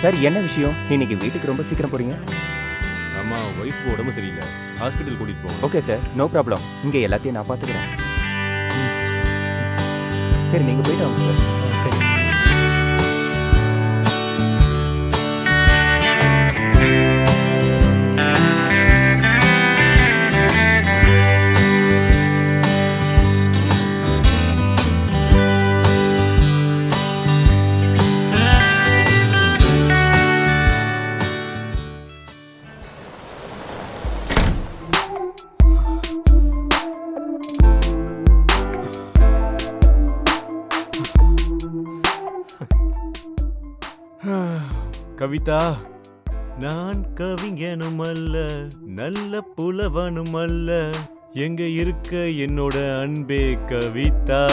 Sir என்ன விஷயம்? இன்னைக்கு வீட்டுக்கு ரொம்ப சீக்கிரம் போறீங்க? ஆமா, ஒய்ஃப்க்கு உடம்பு சரியில்லை, ஹாஸ்பிட்டல் கூட்டிட்டு போவோம். Okay sir, no problem. இங்கே எல்லாத்தையும் நான் பார்த்துக்கிறேன். சரி, நீங்கள் போயிட்டு வாங்க சார். சரி. கவிதா, நான் கவிஞனும் அல்ல, நல்ல புலவனும் அல்ல, எங்க இருக்க என்னோட அன்பே கவிதா.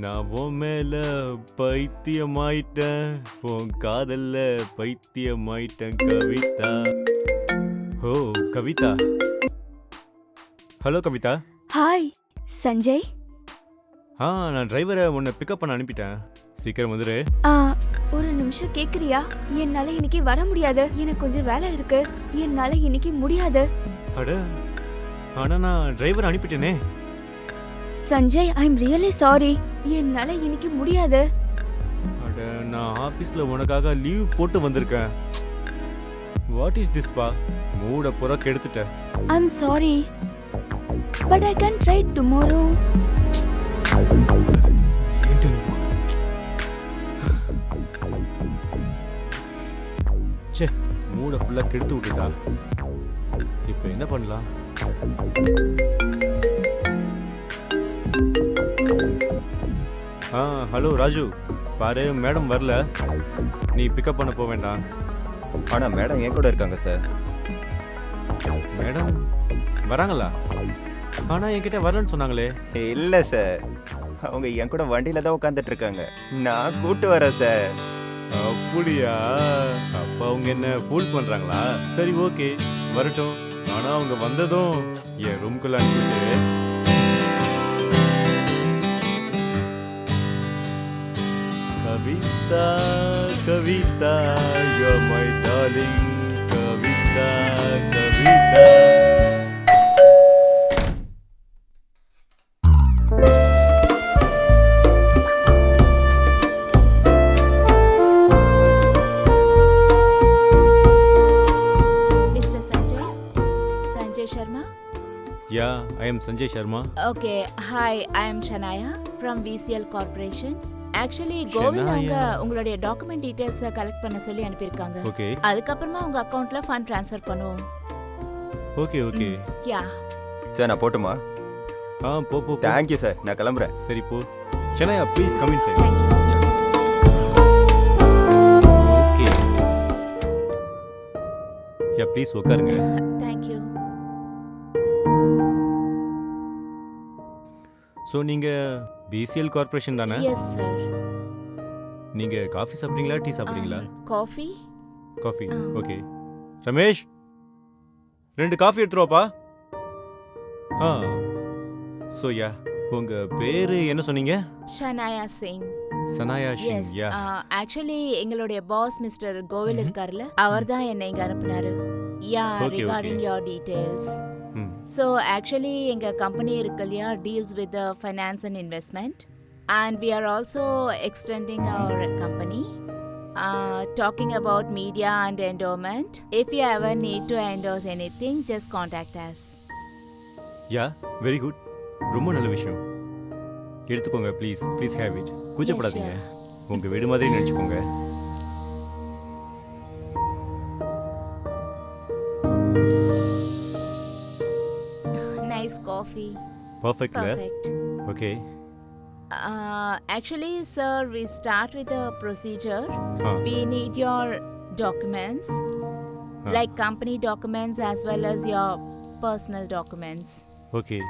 நான் உன் மேல பைத்தியமாயிட்டேன், உன் காதல்ல பைத்தியமாயிட்டேன் கவிதா. ஓ கவிதா. ஹலோ கவிதா. ஹாய் சஞ்சய். நான் டிரைவரை உன்னை பிக்கப் பண்ண அனுப்பிட்டேன், சீக்கிரம் வந்துரு. ஒரு நிமிஷம் கேக்குறியா? என்னால இன்னைக்கு வர முடியாது, எனக்கு கொஞ்சம் வேலை இருக்கு, என்னால இன்னைக்கு முடியாது. அட, ஆனா நான் டிரைவர் அனுப்பிட்டேனே. Sanjay, I am really sorry, என்னால இன்னைக்கு முடியாது. அட, நான் ஆபீஸ்ல உனக்காக லீவ் போட்டு வந்திருக்கேன். வாட் இஸ் திஸ் பா? மூட புற கெடுத்துட்டேன். I am sorry, but I can try tomorrow. சே, மூட ஃபுல்லா கெடுத்து விட்டுட்டா. இப்போ என்ன பண்ணலாம்? ஹலோ ராஜு, பாரு மேடம் வரல, நீ பிக்கப் பண்ண போக வேண்டாம். ஆனால் மேடம் என் கூட இருக்காங்க சார். மேடம் வராங்களா? ஆனால் என்கிட்ட வரலன்னு சொன்னாங்களே. இல்லை சார், அவங்க என் கூட வண்டியில் தான் உட்காந்துட்டு இருக்காங்க, நான் கூட்டு வரேன் சார். அப்படியா? அப்போ அவங்க என்ன ஃபூல் பண்ணுறாங்களா? சரி ஓகே, வரட்டும். ஆனால் அவங்க வந்ததும் என் ரூம்குள்ள அனுப்பிச்சு. Kavitha Kavitha, you are my darling Kavitha Kavitha. Mr. Sanjay? Sanjay Sharma? Yeah, I am Sanjay Sharma. Okay, hi, I am Shanaya from VCL Corporation. Actually, கோவில் அவங்க உங்களுடைய டாக்குமெண்ட் டீடைல்ஸ் கலெக்ட் பண்ண சொல்லி அனுப்பியிருக்காங்க. Okay. அதுக்கப்புறமா உங்க அக்கவுண்ட்ல ஃபண்ட் ட்ரான்ஸ்ஃபர் பண்ணுவோம். Okay, okay. யா. சார் நான் போட்டுமா? போ. தேங்க்யூ சார், நான் கிளம்புறேன். சரி போ. Shanaya, please come inside. Thank you. Okay. Yeah, please உட்காருங்க. Thank you. ஸோ நீங்கள் பிசிஎல் கார்பரேஷன் தானே? Yes, sir. நீங்கள் காஃபி சாப்பிட்றீங்களா, டீ சாப்பிட்றீங்களா? Coffee? Coffee. Okay. Ramesh, 2 coffee எடுத்துருவாப்பா. ஸோ யா, உங்கள் பேர் என்ன சொன்னீங்க? Shanaya Singh. Shanaya Singh. Yes. Yeah. Actually, எங்களுடைய பாஸ் மிஸ்டர் கோவில் இருக்கார்ல, அவர் தான் என்னை இங்க அனுப்புனாரு. யா, Okay, regarding okay. your details. So actually எங்க company இருக்கு இல்லையா, deals with the finance and investment, and we are also extending our company, talking about media and endowment. If you ever need to endorse anything, just contact us. Yeah, very good. ரொம்ப நல்ல விஷயம். எடுத்துக்கோங்க please, please have it. கூச்சப்படாதீங்க, உங்கள் வீடு மாதிரி நினச்சிக்கோங்க. Nice coffee. Perfect. Okay. Actually, sir, we start with the procedure. We need your documents, like company documents as well as your personal documents. Okay.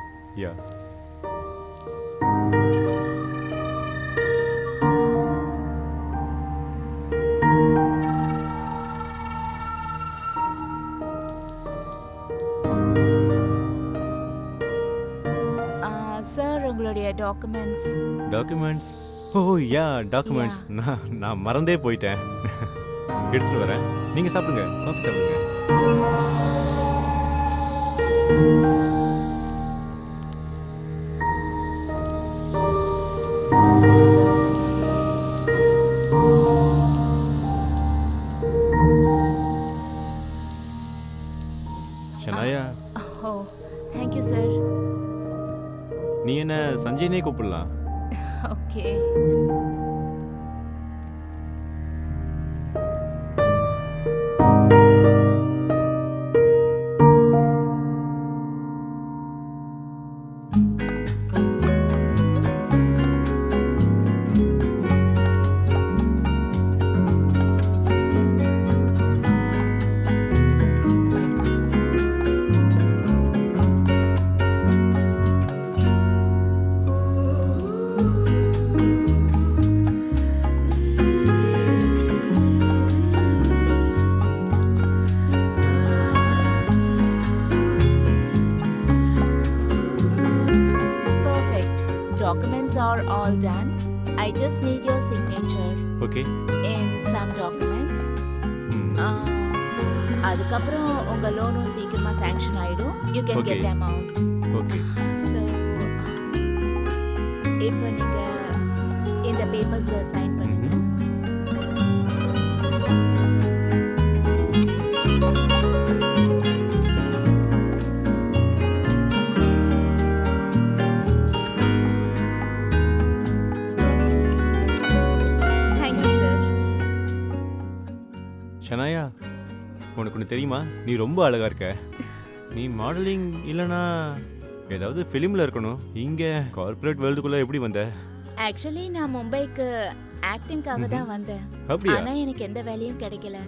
Yeah. Documents. Documents? Oh yeah, documents. நான் மறந்தே போயிட்டேன். எடுத்துட்டு வரேன். நீங்க சாப்பிடுங்க, coffee சாப்பிடுங்க. Shanaya, oh thank you sir. நீ என்ன சஞ்சய்னே கூப்பிடலாம். Okay. Documents are all done. I just need your signature okay. in some documents. அதுக்கப்புறம் உங்க லோனும் சீக்கிரமா சாங்ஷன் ஆயிடும். You can get Okay. the amount. Okay. So இப்போ நீங்க இந்த பேப்பர்ஸ்ல சைன் பண்ணுங்க. Thank you sir. ஷனாயா, உனக்கு ஒன்று தெரியுமா? நீ ரொம்ப அழகா இருக்க. நீ மாடலிங் இல்லைனா ஏதாவது ஃபிலிமில் இருக்கணும். இங்கே கார்ப்பரேட் வேர்ல்டுக்குள்ளே எப்படி வந்த? ஆக்சுவலி நான் மும்பைக்கு ஆக்டிங்காக தான் வந்தேன். அப்படியா? ஆனா எனக்கு எந்த வேலையும் கிடைக்கல.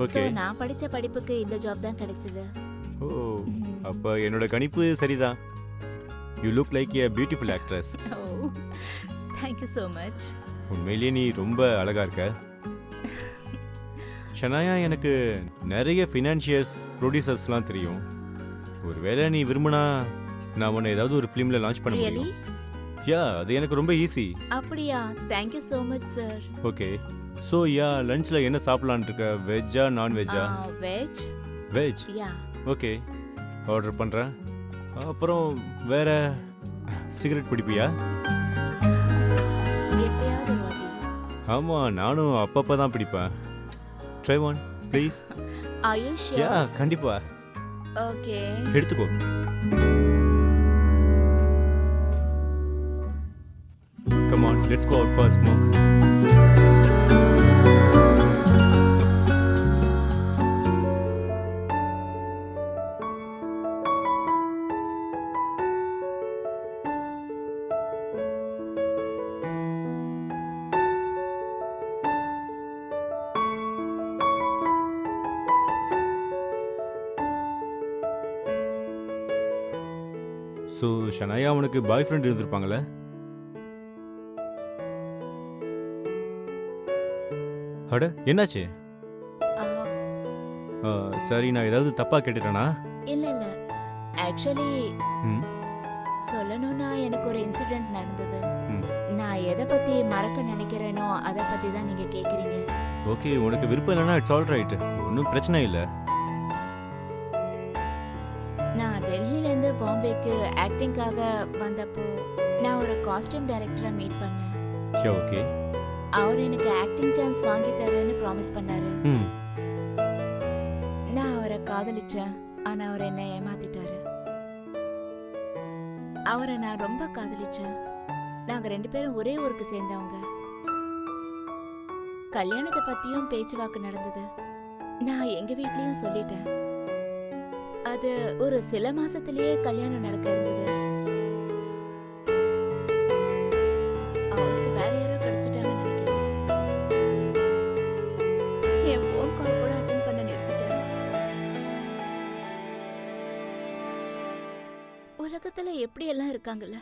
ஓகே. So நான் படிச்ச படிப்புக்கு இந்த ஜாப் தான் கிடைச்சது. ஓ, அப்போ என்னோட கணிப்பு சரிதான். You look like a beautiful actress. Oh, thank you so much. உண்மையிலேயே நீ ரொம்ப அழகா இருக்க. ஷனாயா, எனக்கு நிறைய ஃபினான்ஷியர்ஸ் ப்ரொடியூசர்ஸ்லாம் தெரியும். ஒருவேளை நீ விரும்பினா நான் உன்னை ஏதாவது ஒரு ஃபிலிமில் லான்ச் பண்ண Really? முடியும். யா, அது எனக்கு ரொம்ப ஈஸி. அப்படியா? Thank you so much sir. Okay. So yeah, லஞ்சில் என்ன சாப்பிட்லான் இருக்க? வெஜ்ஜா நான்வெஜ்ஜா? Veg? Veg. Yeah. Okay, order பண்ணுறேன். அப்புறம் வேற சிகரெட் பிடிப்பியா? எப்பயாவது ஒரு வாட்டி. ஆமாம், நானும் அப்பப்போ தான் பிடிப்பேன். Try one please. Are you sure? யா, கண்டிப்பா. Okay. எடுத்துக்கோ. Come on, let's go out for a smoke. So Shanaya, உனக்கு பாய் ஃப்ரெண்ட் இருந்திருப்பாங்களே? அட, என்னாச்சு? சரி, நான் ஏதாவது தப்பாக கேட்டுட்டேனா? இல்ல இல்ல. ஆக்சுவலி ம். சொல்லணும்னா எனக்கு ஒரு இன்சிடென்ட் நடந்தது. ம். நான் எதை பத்தி மறக்க நினைக்கிறேனோ அதை பத்தி தான் நீங்க கேக்குறீங்க. ஓகே, உனக்கு விருப்பம் இல்லைனா இட்ஸ் ஆல் ரைட். ஒன்றும் பிரச்சனை இல்லை. நான் டெல்லியிலேருந்து பாம்பேக்கு ஆக்டிங்காக வந்தப்போ நான் ஒரு காஸ்டியூம் டைரக்டரை மீட் பண்ணேன். ஓகே. அவர் எனக்கு ஆக்டிங் சான்ஸ் வாங்கி தரேன்னு ப்ராமிஸ் பண்ணாரு. ம். நான் அவரை காதலிச்சேன். ஆனா அவர் என்னை ஏமாத்திட்டாரு. அவரை நான் ரொம்ப காதலிச்சேன். நாங்க 2 பேரும் ஒரே ஊருக்கு சேர்ந்தவங்க. கல்யாணத்தை பத்தியும் பேச்சுவாக்கு நடந்தது. நான் எங்க வீட்லயும் சொல்லிட்டேன். அது ஒரு சில மாசத்திலேயே கல்யாணம் நடக்க இருந்தது. அவருக்கு வேற யாரோ கிடைச்சிட்டாங்கன்னு நினைக்கிறேன். என் ஃபோன் கால் கூட அட்டெண்ட் பண்ண நிறுத்திட்டேன். உலகத்துல எப்படி எல்லாம் இருக்காங்கல்ல,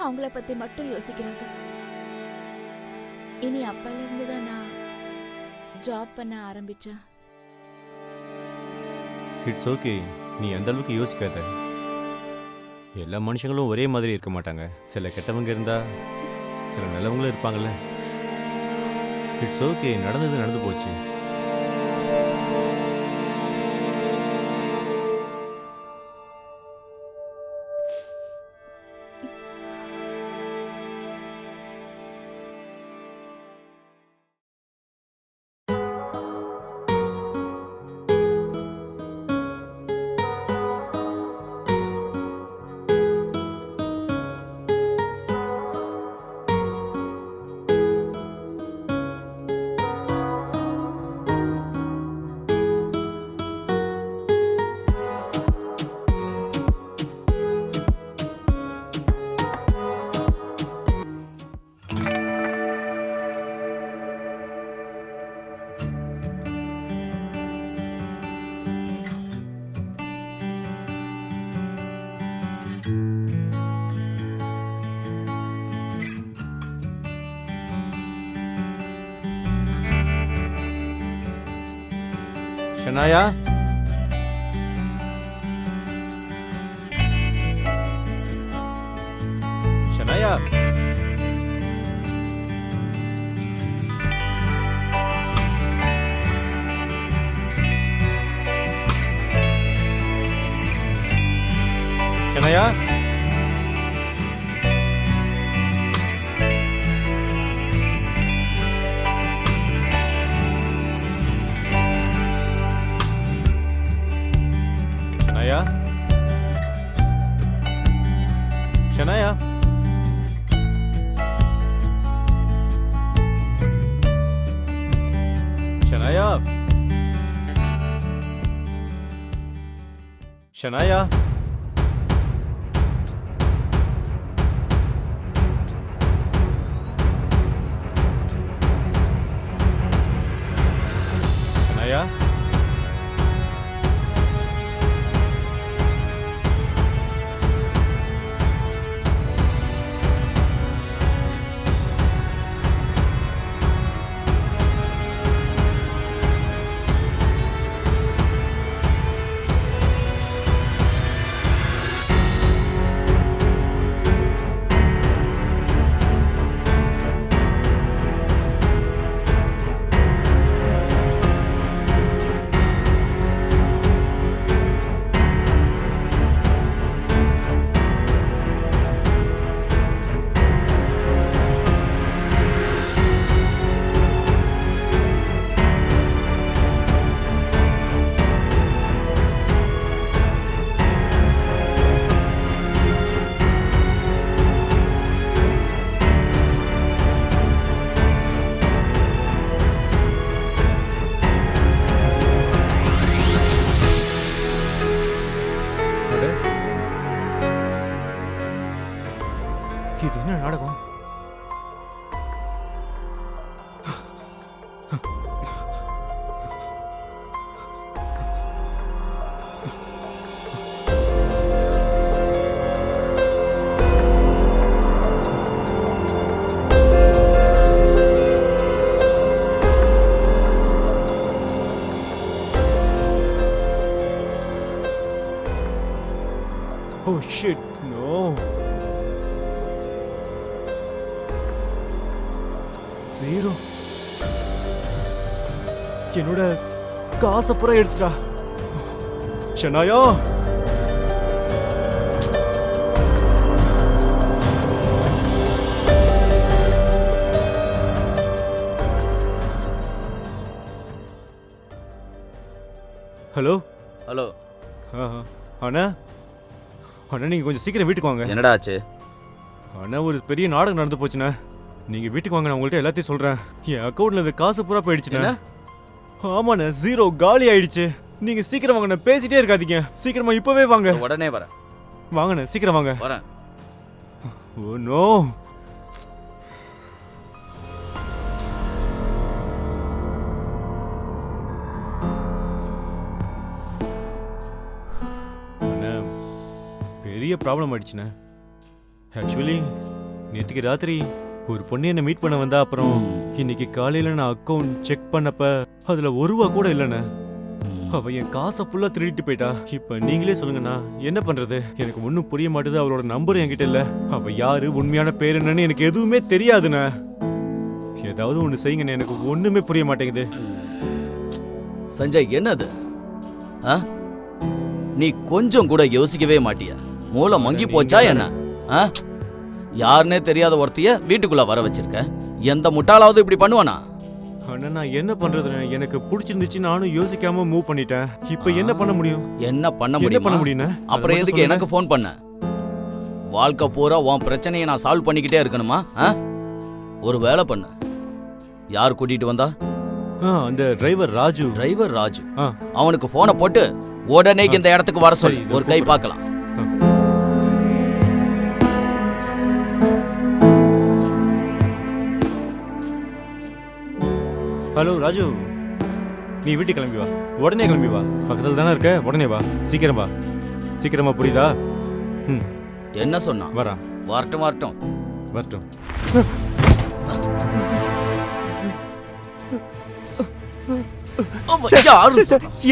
அவங்கள பத்தி மட்டும் யோசிக்கிறாங்க. இனி அப்பல இருந்து தான் நான் ஜாப் பண்ண ஆரம்பிச்சேன். இட்ஸ் ஓகே, நீ அந்த அளவுக்கு யோசிக்காத. எல்லா மனுஷங்களும் ஒரே மாதிரி இருக்க மாட்டாங்க. சில கெட்டவங்க இருந்தா சில நல்லவங்களும் இருப்பாங்கல்ல. இட்ஸ் ஓகே, நடந்தது நடந்து போச்சு. ஷனாயா, ஷனாயா, ஷனாயா, ஷனாயா, ஷனாயா, ஷனாயா, ஷனாயா, இது என்ன நாடகம்? Oh shit, no. ஜீரோ என்னோட காசை பூரா எடுத்துட்டா. Shanaya, hello hello. அண்ணா, அண்ணா நீங்கள் கொஞ்சம் சீக்கிரம் வீட்டுக்கு வாங்க. என்னடா ஆச்சு? அண்ணா, ஒரு பெரிய நாடகம் நடந்து போச்சுண்ணா. நீங்க வீட்டுக்கு வாங்க, நான் உங்கள்கிட்ட எல்லாத்தையும் சொல்றேன். என் அக்கௌண்ட்ல இருந்த காசு பூரா போயிடுச்சுண்ணா. ஆமாண்ணா, ஜீரோ காலி ஆயிடுச்சு. நீங்க சீக்கிரம் வாங்க, பேசிட்டே இருக்காதீங்க. சீக்கிரமா இப்பவே வாங்க. உடனே வரேன். வாங்கண்ணா, சீக்கிரம் வாங்க. வரேன். Oh no. அண்ணா, பெரிய ப்ராப்ளம் ஆயிடுச்சுண்ணா. ஆக்சுவலி நேற்றுக்கு ராத்திரி ஒரு பொண்ணு என்ன மீட் பண்ண வந்தா. அப்புறம் இன்னைக்கு காலையில நான் அக்கௌண்ட் செக் பண்ணப்ப அதுல ₹1 கூட இல்லைண்ணே. அவ என் காசை ஃபுல்லா திருடிட்டு போயிட்டா. இப்ப நீங்களே சொல்லுங்கண்ணா, என்ன பண்றது? எனக்கு ஒன்னும் புரிய மாட்டுது. அவளோட நம்பர் என்கிட்ட இல்ல. அவ யாரு, உண்மையான பேர் என்னன்னு எனக்கு எதுவுமே தெரியாதுண்ணா. ஏதாவது ஒண்ணு செய்யுங்கண்ணே, எனக்கு ஒண்ணுமே புரிய மாட்டேங்குது. சஞ்சய், என்னது? நீ கொஞ்சம் கூட யோசிக்கவே மாட்டியா? மூளை மங்கி போச்சா என்ன? யாருன்னே தெரியாத ஒருத்தைய வீட்டுக்குள்ள வர வச்சிருக்க. எந்த முட்டாளாவது இப்படி பண்ணுவானா? அண்ணா நான் என்ன பண்றதுண்ணே? எனக்கு பிடிச்சிருந்துச்சு, நானும் யோசிக்காம மூவ் பண்ணிட்டேன். இப்ப என்ன பண்ண முடியும்? என்ன பண்ண முடியும்? அப்புறம் அதை எதுக்கு எனக்கு ஃபோன் பண்ண? வாழ்க்கை பூரா உன் பிரச்சனையை நான் சால்வ் பண்ணிக்கிட்டே இருக்கணுமா? ஒரு வேலை பண்ணு. யார் கூட்டிட்டு வந்தா? அந்த டிரைவர் ராஜு. டிரைவர் ராஜு. அவனுக்கு போனை போட்டு உடனே இந்த இடத்துக்கு வர சொல்லி ஒரு கை பார்க்கலாம். ஹலோ ராஜு, நீ வீட்டுக்கு கிளம்பி வா. உடனே கிளம்பி வா. பக்கத்துல தானே இருக்க, உடனே வா. சீக்கிரம் வா. சீக்கிரமா, புரியுதா? என்ன சொன்னா? வரா. வரட்டும் வரட்டும் வரட்டும்.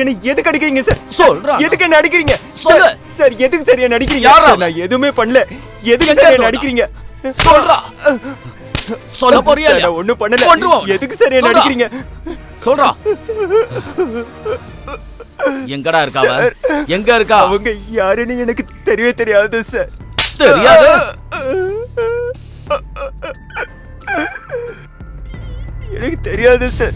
என்ன எதுக்கு அடிக்கிறீங்க சார்? சொல்றா. எதுக்கு என்ன அடிக்கிறீங்க? சொல்லு சார், எதுக்கு சார் என்ன அடிக்கிறீங்க? யாரா? நான் எதுவுமே பண்ணல. எதுக்கு சார் என்ன அடிக்கிறீங்க? சொல்றா. சொல்ல போறியா? நான் ஒண்ணும் பண்ணல. எதுக்கு சார் என்ன அடிக்கிறீங்க? சொல்றா. எங்கடா இருக்காவ? எங்க இருக்கா? அவங்க யாருன்னு எனக்கு தெரியவே தெரியாது சார். தெரியாது? எனக்கு தெரியாது சார்.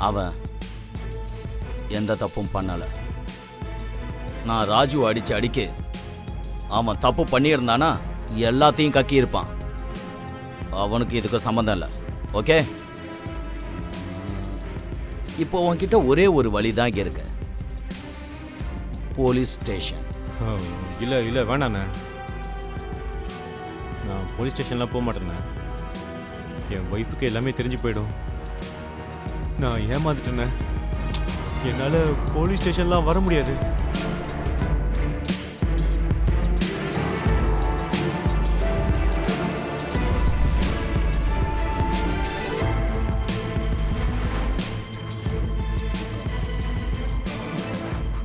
அவன் எந்த தப்பும் பண்ணல. நான் ராஜு அடிக்க அவன் தப்பு பண்ணியிருந்தானா எல்லாத்தையும் கக்கி இருப்பான். அவனுக்கு இதுக்கு சம்மந்தம் இல்லை. ஓகே, இப்போ உன்கிட்ட ஒரே ஒரு வழிதான் இருக்கு. Police station. இல்ல இல்ல வேணாண்ணே, நான் போலீஸ் ஸ்டேஷன்லாம் போக மாட்டேண்ணே. என் ஒய்ஃபுக்கு எல்லாமே தெரிஞ்சு போயிடும். நான் ஏமாந்துட்டேண்ணே. என்னால் போலீஸ் ஸ்டேஷன்லாம் வர முடியாது.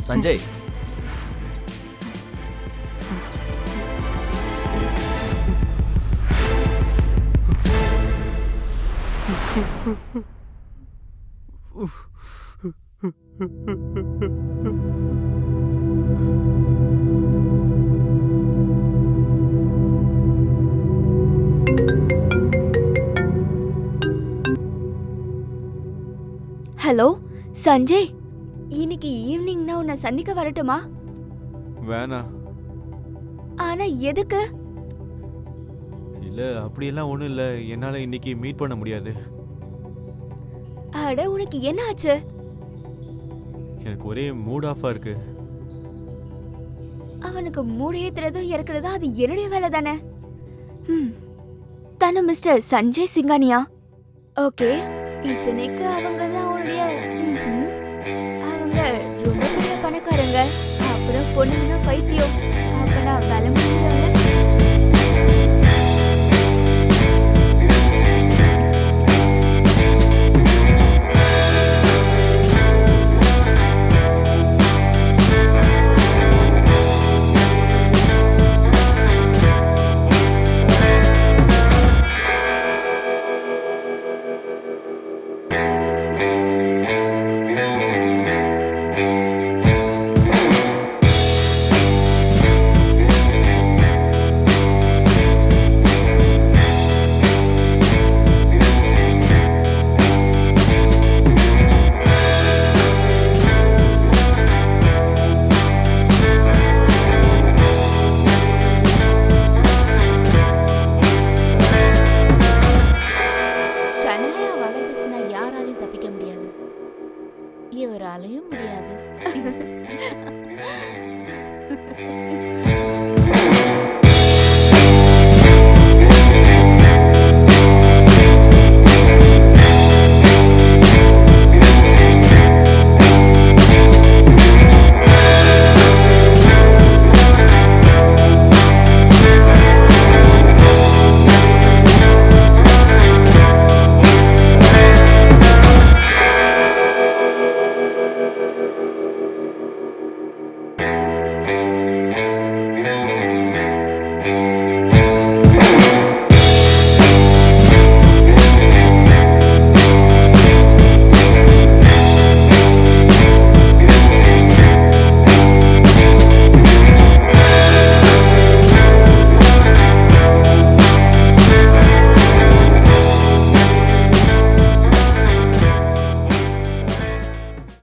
சஞ்சய், ஹலோ சஞ்சய், இன்னைக்கு ஈவினிங் நான் உன்னை சந்திக்க வரட்டுமா? வேணா. ஆனா எதுக்கு? இல்ல அப்படியெல்லாம் ஒண்ணும் இல்ல, என்னால இன்னைக்கு மீட் பண்ண முடியாது. அட, உனக்கு என்ன ஆச்சு? எனக்கு ஒரே மூட் ஆஃபா இருக்கு. அவனுக்கு மூடு ஏத்துறதும் இறக்குறதும் அது என்னுடைய வேலை தானே. தானே மிஸ்டர் சஞ்சய் சிங்கானியா? ஓகே, இத்தனைக்கு அவங்க தான் அவனுடைய அவங்க ரொம்ப பெரிய பணக்காரங்க. அப்புறம் பொண்ணுங்க பைத்தியம். அப்ப நான் வேலை முடியல. யாராலையும் தப்பிக்க முடியாது, இவராலையும் முடியாது.